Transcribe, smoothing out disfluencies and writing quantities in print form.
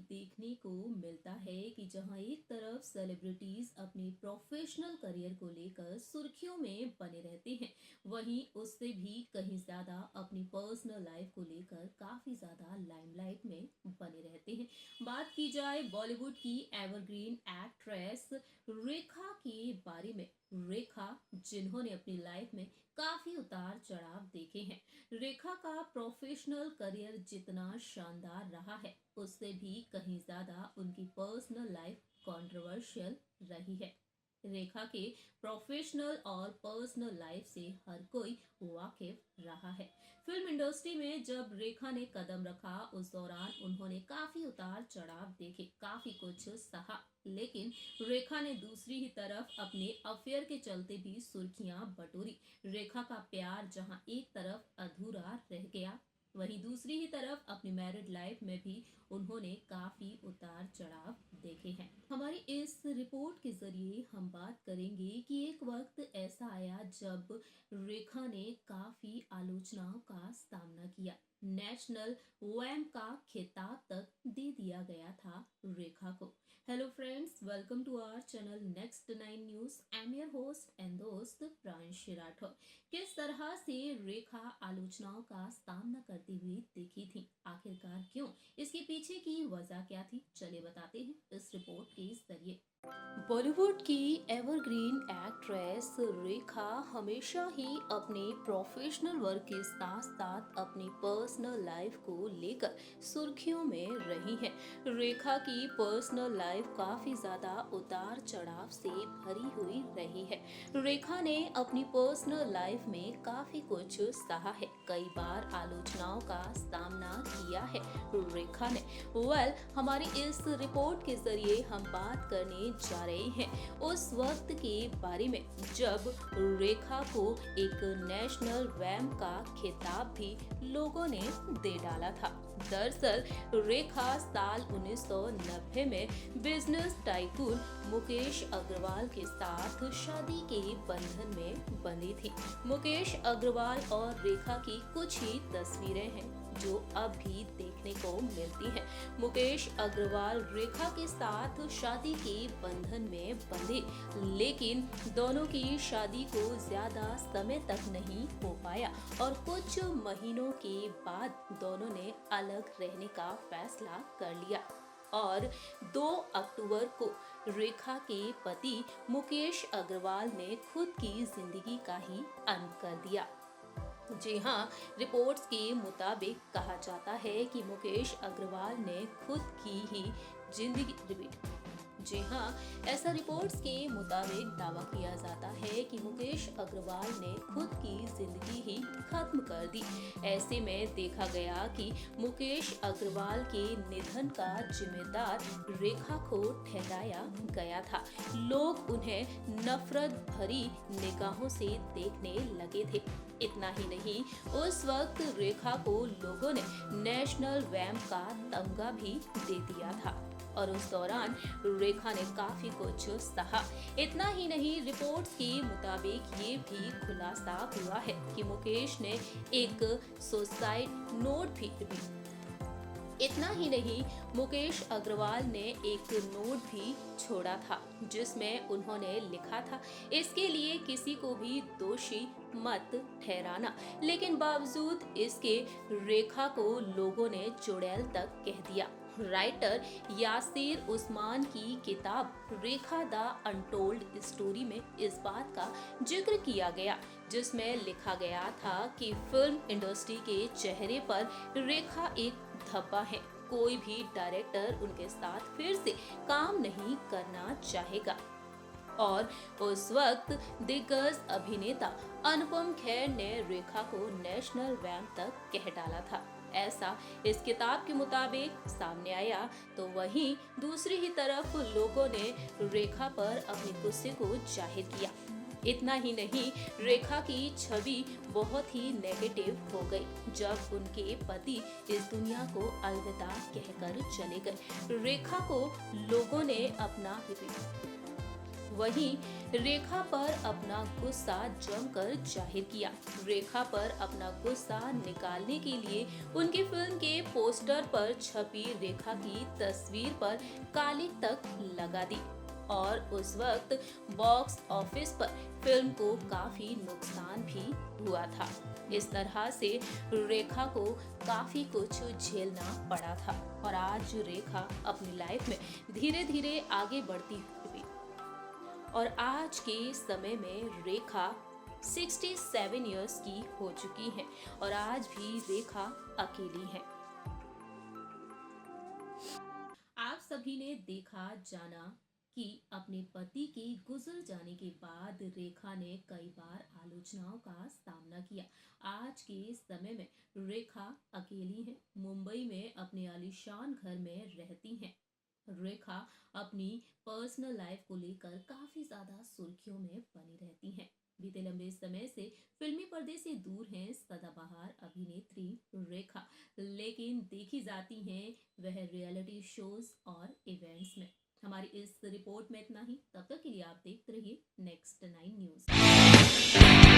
देखने को मिलता है कि जहां एक तरफ सेलिब्रिटीज अपने प्रोफेशनल करियर को लेकर सुर्खियों में बने रहते हैं, वहीं उससे भी कहीं ज्यादा अपनी पर्सनल लाइफ को लेकर काफी ज्यादा लाइमलाइट में बने रहते हैं। बात की जाए बॉलीवुड की एवरग्रीन एक्ट्रेस रेखा के बारे में। रेखा, जिन्होंने अपनी लाइफ में काफी उतार चढ़ाव देखे हैं। रेखा का प्रोफेशनल करियर जितना शानदार रहा है, उससे भी कहीं ज्यादा उनकी पर्सनल लाइफ कंट्रोवर्शियल रही है। रेखा के प्रोफेशनल और पर्सनल लाइफ से हर कोई वाकिफ रहा है। फिल्म इंडस्ट्री में जब रेखा ने कदम रखा, उस दौरान उन्होंने काफी उतार चढ़ाव देखे, काफी कुछ सहा। लेकिन रेखा ने दूसरी ही तरफ अपने अफेयर के चलते भी सुर्खियां बटोरी। रेखा का प्यार जहां एक तरफ अधूरा रह गया, वहीं दूसरी ही तरफ अपनी मैरिड लाइफ में भी उन्होंने काफी उतार चढ़ाव देखे हैं। हमारी इस रिपोर्ट के जरिए हम बात करेंगे कि एक वक्त ऐसा आया जब रेखा ने काफी आलोचनाओं का सामना किया। नेशनल वैम का खिताब तक दे दिया गया था रेखा को। Hello friends, welcome to our channel next 9 news. I am your host and दोस्त प्रांशु राठौर। किस तरह से रेखा आलोचनाओं का सामना करती हुई दिखी थी, आखिरकार क्यों, इसके पीछे की वजह क्या थी, चले बताते हैं इस रिपोर्ट के जरिए। बॉलीवुड की एवरग्रीन एक्ट्रेस रेखा हमेशा ही अपने प्रोफेशनल वर्क के साथ साथ अपनी पर्सनल लाइफ को लेकर सुर्खियों में रही है। रेखा की पर्सनल लाइफ काफी ज्यादा उतार चढ़ाव से भरी हुई रही है। रेखा ने अपनी पर्सनल लाइफ में काफी कुछ सहा है, कई बार आलोचनाओं का सामना किया है रेखा ने। हमारी इस रिपोर्ट के जरिए हम बात करने जा रहे हैं उस वक्त के बारे में जब रेखा को एक नेशनल वैम का खिताब भी लोगों ने दे डाला था। दरअसल रेखा साल 1990 में बिजनेस टाइकून मुकेश अग्रवाल के साथ शादी के बंधन में बंधी थी। मुकेश अग्रवाल और रेखा की कुछ ही तस्वीरें हैं जो अब भी देखने को मिलती हैं। मुकेश अग्रवाल रेखा के साथ शादी के बंधन में बंधे, लेकिन दोनों की शादी को ज्यादा समय तक नहीं हो पाया और कुछ महीनों के बाद दोनों ने अलग रहने का फैसला कर लिया और 2 अक्टूबर को रेखा के पति मुकेश अग्रवाल ने खुद की जिंदगी का ही अंत कर दिया। जी हाँ, रिपोर्ट्स के मुताबिक कहा जाता है कि मुकेश अग्रवाल ने खुद की ही जिंदगी जी हाँ, ऐसा रिपोर्ट्स के मुताबिक दावा किया जाता है कि मुकेश अग्रवाल ने खुद की जिंदगी ही खत्म कर दी। ऐसे में देखा गया कि मुकेश अग्रवाल के निधन का जिम्मेदार रेखा को ठहराया गया था। लोग उन्हें नफरत भरी निगाहों से देखने लगे थे। इतना ही नहीं, उस वक्त रेखा को लोगों ने नेशनल वैम का तमगा भी दे दिया था और उस दौरान रेखा ने काफी कुछ सहा। इतना ही नहीं, रिपोर्ट्स के मुताबिक ये भी खुलासा हुआ है कि मुकेश ने एक सुसाइड नोट भी इतना ही नहीं, मुकेश अग्रवाल ने एक नोट भी छोड़ा था जिसमें उन्होंने लिखा था, इसके लिए किसी को भी दोषी मत ठहराना। लेकिन बावजूद इसके रेखा को लोगों ने चुड़ैल तक कह दिया। राइटर यासिर उस्मान की किताब रेखा द अनटोल्ड स्टोरी में इस बात का जिक्र किया गया, जिसमें लिखा गया था कि फिल्म इंडस्ट्री के चेहरे पर रेखा एक धब्बा है। कोई भी डायरेक्टर उनके साथ फिर से काम नहीं करना चाहेगा। और उस वक्त दिग्गज अभिनेता अनुपम खेर ने रेखा को नेशनल वैम तक कह डाला था, ऐसा इस किताब के मुताबिक सामने आया। तो वहीं दूसरी ही तरफ लोगों ने रेखा पर अपने गुस्से को जाहिर किया। इतना ही नहीं, रेखा की छवि बहुत ही नेगेटिव हो गई जब उनके पति इस दुनिया को अलविदा कहकर चले गए। रेखा को लोगों ने अपना वहीं रेखा पर अपना गुस्सा जमकर जाहिर किया। रेखा पर अपना गुस्सा निकालने के लिए उनकी फिल्म के पोस्टर पर छपी रेखा की तस्वीर पर कालिख तक लगा दी और उस वक्त बॉक्स ऑफिस पर फिल्म को काफी नुकसान भी हुआ था। इस तरह से रेखा को काफी कुछ झेलना पड़ा था और आज रेखा अपनी लाइफ में धीरे धीरे आगे बढ़ती हुई और आज के समय में रेखा 67 इयर्स की हो चुकी हैं और आज भी रेखा अकेली है। आप सभी ने देखा जाना कि अपने पति के गुजर जाने के बाद रेखा ने कई बार आलोचनाओं का सामना किया। आज के समय में रेखा अकेली है, मुंबई में अपने आलीशान घर में रहती हैं। रेखा अपनी पर्सनल लाइफ को लेकर काफी ज्यादा सुर्खियों में बनी रहती हैं। बीते लंबे समय से फिल्मी पर्दे से दूर हैं सदाबहार अभिनेत्री रेखा, लेकिन देखी जाती हैं वह रियलिटी शोज और इवेंट्स में। हमारी इस रिपोर्ट में इतना ही। तब तक के लिए आप देखते रहिए नेक्स्ट 9 न्यूज।